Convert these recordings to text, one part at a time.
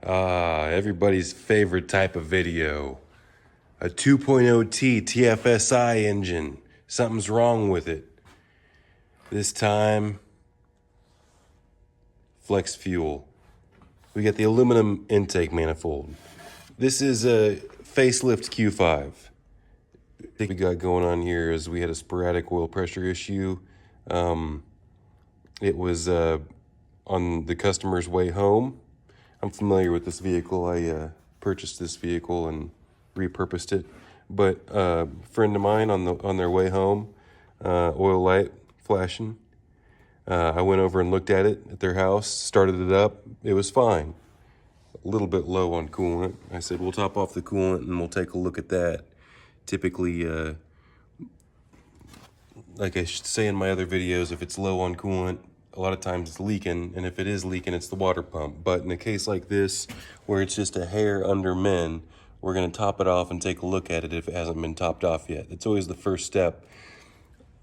Everybody's favorite type of video. A 2.0T TFSI engine. Something's wrong with it. This time, flex fuel. We got the aluminum intake manifold. This is a facelift Q5. What we got going on here is we had a sporadic oil pressure issue. It was on the customer's way home. I'm familiar with this vehicle. I purchased this vehicle and repurposed it. But a friend of mine on their way home, oil light flashing. I went over and looked at it at their house, started it up. It was fine. A little bit low on coolant. I said, we'll top off the coolant and we'll take a look at that. Typically, like I should say in my other videos, if it's low on coolant, a lot of times it's leaking, and if it is leaking, it's the water pump. But in a case like this, where it's just a hair under men, we're gonna top it off and take a look at it if it hasn't been topped off yet. It's always the first step.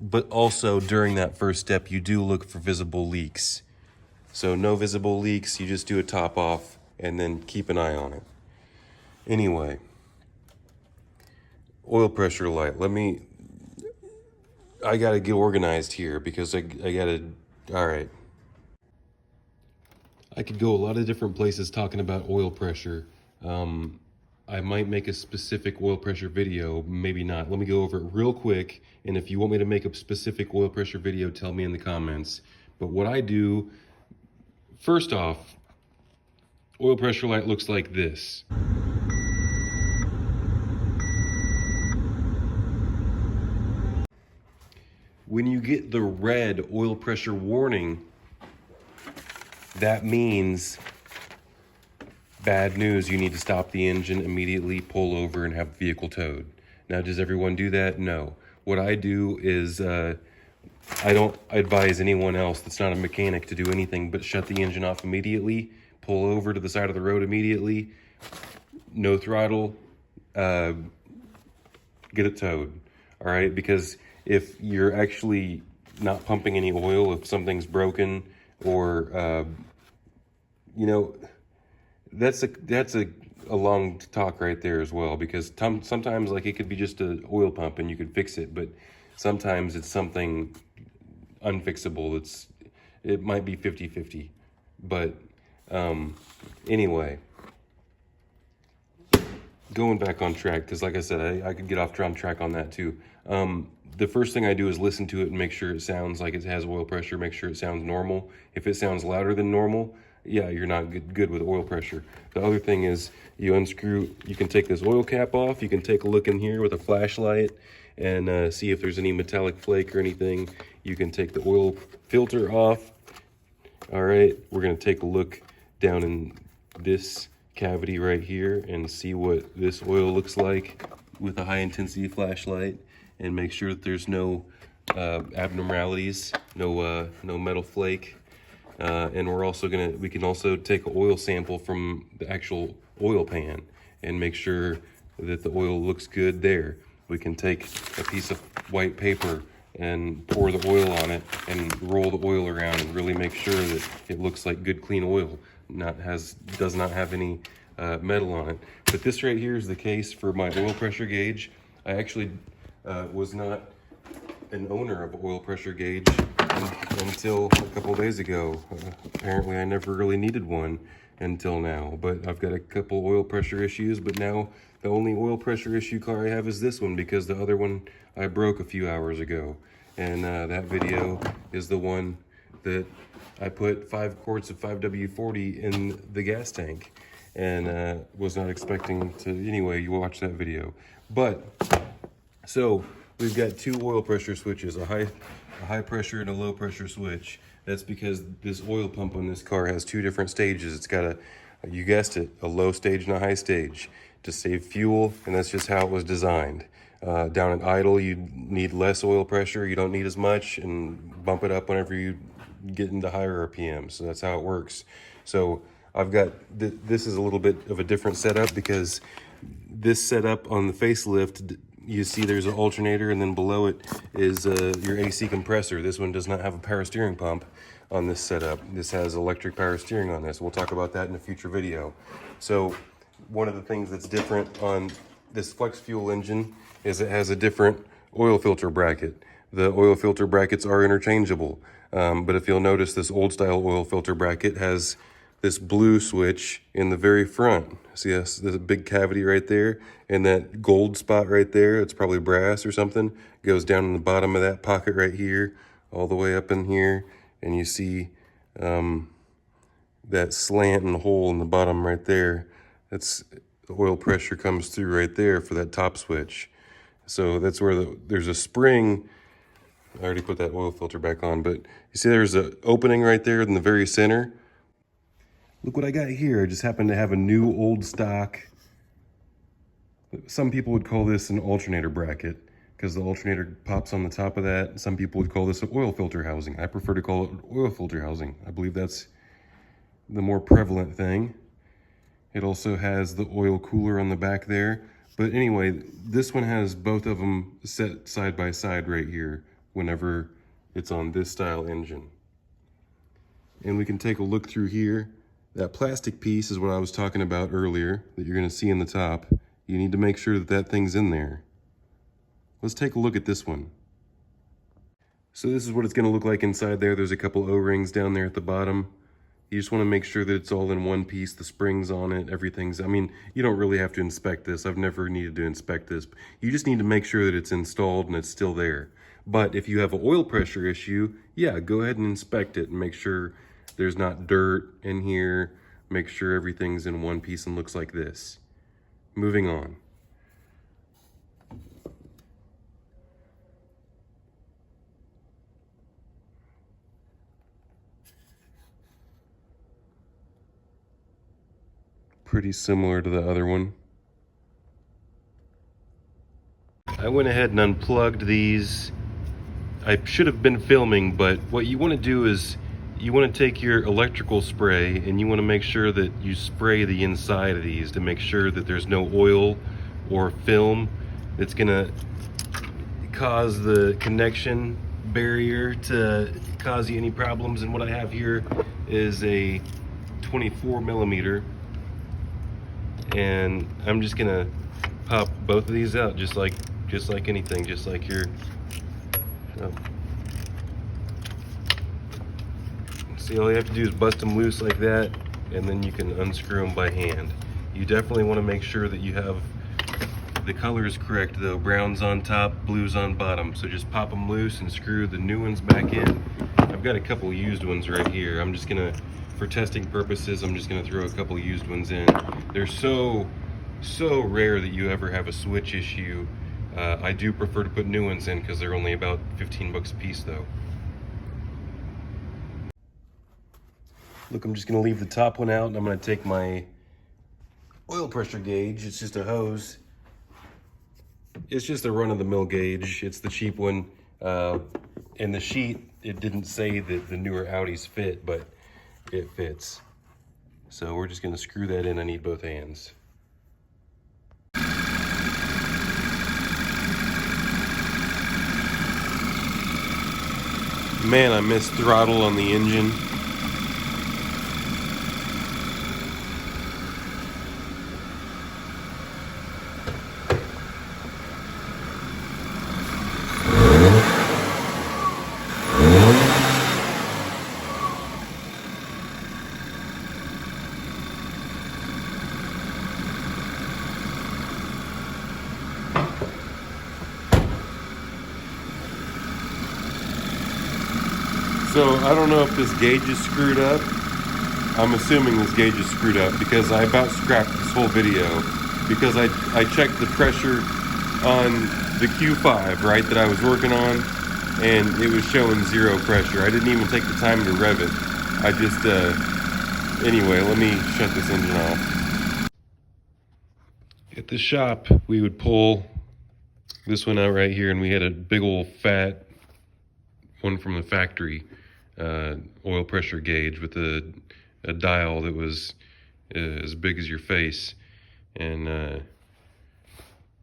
But also during that first step, you do look for visible leaks. So no visible leaks, you just do a top off and then keep an eye on it. Anyway, oil pressure light. I gotta get organized here because I gotta, all right. I could go a lot of different places talking about oil pressure. I might make a specific oil pressure video, maybe not. Let me go over it real quick, and if you want me to make a specific oil pressure video, tell me in the comments. But what I do, first off, oil pressure light looks like this. When you get the red oil pressure warning, that means bad news. You need to stop the engine immediately, pull over, and have the vehicle towed. Now, does everyone do that? No. What I do is I don't advise anyone else that's not a mechanic to do anything but shut the engine off immediately, pull over to the side of the road immediately, no throttle, get it towed. All right, because if you're actually not pumping any oil, if something's broken, or you know, that's a long talk right there as well, because sometimes like it could be just an oil pump and you could fix it, but sometimes it's something unfixable. It might be 50-50, but anyway, going back on track, because like I said, I could get off track on that too. The first thing I do is listen to it and make sure it sounds like it has oil pressure, make sure it sounds normal. If it sounds louder than normal, yeah, you're not good with oil pressure. The other thing is you can take this oil cap off, you can take a look in here with a flashlight and see if there's any metallic flake or anything. You can take the oil filter off. All right, we're gonna take a look down in this cavity right here and see what this oil looks like with a high intensity flashlight, and make sure that there's no abnormalities, no metal flake. And we can also take an oil sample from the actual oil pan and make sure that the oil looks good there. We can take a piece of white paper and pour the oil on it and roll the oil around and really make sure that it looks like good clean oil, does not have any metal on it. But this right here is the case for my oil pressure gauge. I actually was not an owner of an oil pressure gauge until a couple days ago. Apparently I never really needed one until now, but I've got a couple oil pressure issues, but now the only oil pressure issue car I have is this one, because the other one I broke a few hours ago. And that video is the one that I put 5 quarts of 5W40 in the gas tank, and was not expecting to. Anyway, you watch that video. But so we've got 2 oil pressure switches, a high pressure and a low pressure switch. That's because this oil pump on this car has 2 different stages. It's got you guessed it, a low stage and a high stage to save fuel, and that's just how it was designed. Down at idle, you need less oil pressure, you don't need as much, and bump it up whenever you get into higher RPM. So that's how it works. So I've got, this is a little bit of a different setup, because this setup on the facelift, you see there's an alternator, and then below it is your AC compressor. This one does not have a power steering pump. on this setup. This has electric power steering on this. We'll talk about that in a future video. So one of the things that's different on this flex fuel engine is it has a different oil filter bracket. The oil filter brackets are interchangeable, but if you'll notice, this old style oil filter bracket has this blue switch in the very front. See, there's a big cavity right there, and that gold spot right there, it's probably brass or something, goes down in the bottom of that pocket right here, all the way up in here, and you see that slant and hole in the bottom right there. That's the oil pressure comes through right there for that top switch. So that's where there's a spring. I already put that oil filter back on, but you see there's an opening right there in the very center. Look what I got here. I just happen to have a new old stock. Some people would call this an alternator bracket because the alternator pops on the top of that. Some people would call this an oil filter housing. I prefer to call it oil filter housing. I believe that's the more prevalent thing. It also has the oil cooler on the back there. But anyway, this one has both of them set side by side right here whenever it's on this style engine. And we can take a look through here. That plastic piece is what I was talking about earlier that you're going to see in the top. You need to make sure that that thing's in there. Let's take a look at this one. So this is what it's going to look like inside there. There's a couple O-rings down there at the bottom. You just want to make sure that it's all in one piece, the springs on it, everything's, I mean, you don't really have to inspect this. I've never needed to inspect this. You just need to make sure that it's installed and it's still there. But if you have an oil pressure issue, yeah, go ahead and inspect it and make sure there's not dirt in here. Make sure everything's in one piece and looks like this. Moving on. Pretty similar to the other one. I went ahead and unplugged these. I should have been filming, but what you want to do is you want to take your electrical spray and you want to make sure that you spray the inside of these to make sure that there's no oil or film that's going to cause the connection barrier to cause you any problems. And what I have here is a 24 millimeter, and I'm just gonna pop both of these out just like anything, just like your see, all you have to do is bust them loose like that, and then you can unscrew them by hand. You definitely want to make sure that you have the colors correct though. Brown's on top, blue's on bottom. So just pop them loose and screw the new ones back in. I've got a couple used ones right here. I'm just gonna, for testing purposes, I'm just gonna throw a couple used ones in. They're so rare that you ever have a switch issue. I do prefer to put new ones in because they're only about 15 bucks a piece though. Look, I'm just gonna leave the top one out and I'm gonna take my oil pressure gauge. It's just a hose. It's just a run-of-the-mill gauge. It's the cheap one. In the sheet, it didn't say that the newer Audis fit, but it fits. So we're just gonna screw that in. I need both hands. Man, I missed throttle on the engine. So I don't know if this gauge is screwed up. I'm assuming this gauge is screwed up because I about scrapped this whole video because I checked the pressure on the Q5, right, that I was working on, and it was showing zero pressure. I didn't even take the time to rev it. I just, anyway, let me shut this engine off. At the shop, we would pull this one out right here, and we had a big old fat one from the factory. Oil pressure gauge with a dial that was as big as your face, and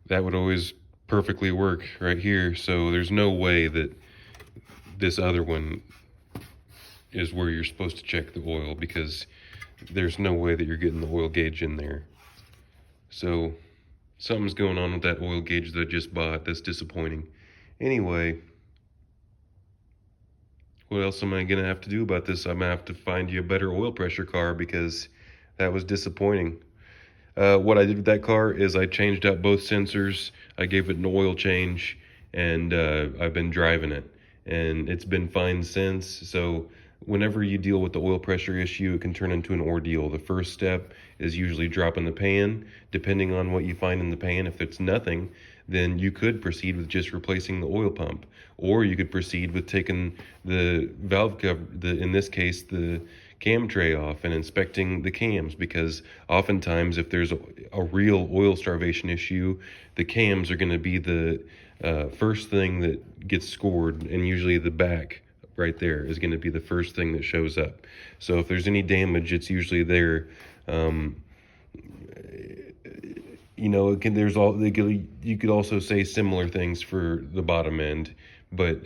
that would always perfectly work right here. So there's no way that this other one is where you're supposed to check the oil, because there's no way that you're getting the oil gauge in there. So something's going on with that oil gauge that I just bought that's disappointing. Anyway, what else am I going to have to do about this? I'm going to have to find you a better oil pressure car, because that was disappointing. What I did with that car is I changed out both sensors, I gave it an oil change, and I've been driving it. And it's been fine since. So whenever you deal with the oil pressure issue, it can turn into an ordeal. The first step is usually dropping the pan. Depending on what you find in the pan, if it's nothing, then you could proceed with just replacing the oil pump. Or you could proceed with taking the valve cover, in this case, the cam tray off, and inspecting the cams, because oftentimes if there's a real oil starvation issue, the cams are going to be the first thing that gets scored, and usually the back right there is going to be the first thing that shows up. So if there's any damage, it's usually there. You know, it can, there's all they could, you could also say similar things for the bottom end, but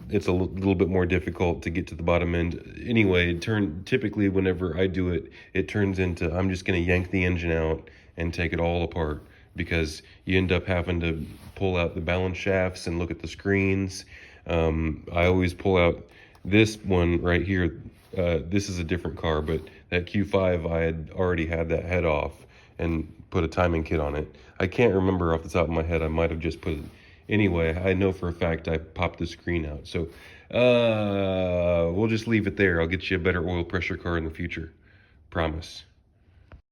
it's a little bit more difficult to get to the bottom end. Anyway, typically whenever I do it, it turns into I'm just going to yank the engine out and take it all apart, because you end up having to pull out the balance shafts and look at the screens. I always pull out this one right here. This is a different car, but that Q5, I had already had that head off and put a timing kit on it. I can't remember off the top of my head. I might have just put it. Anyway, I know for a fact I popped the screen out. So we'll just leave it there. I'll get you a better oil pressure car in the future. Promise.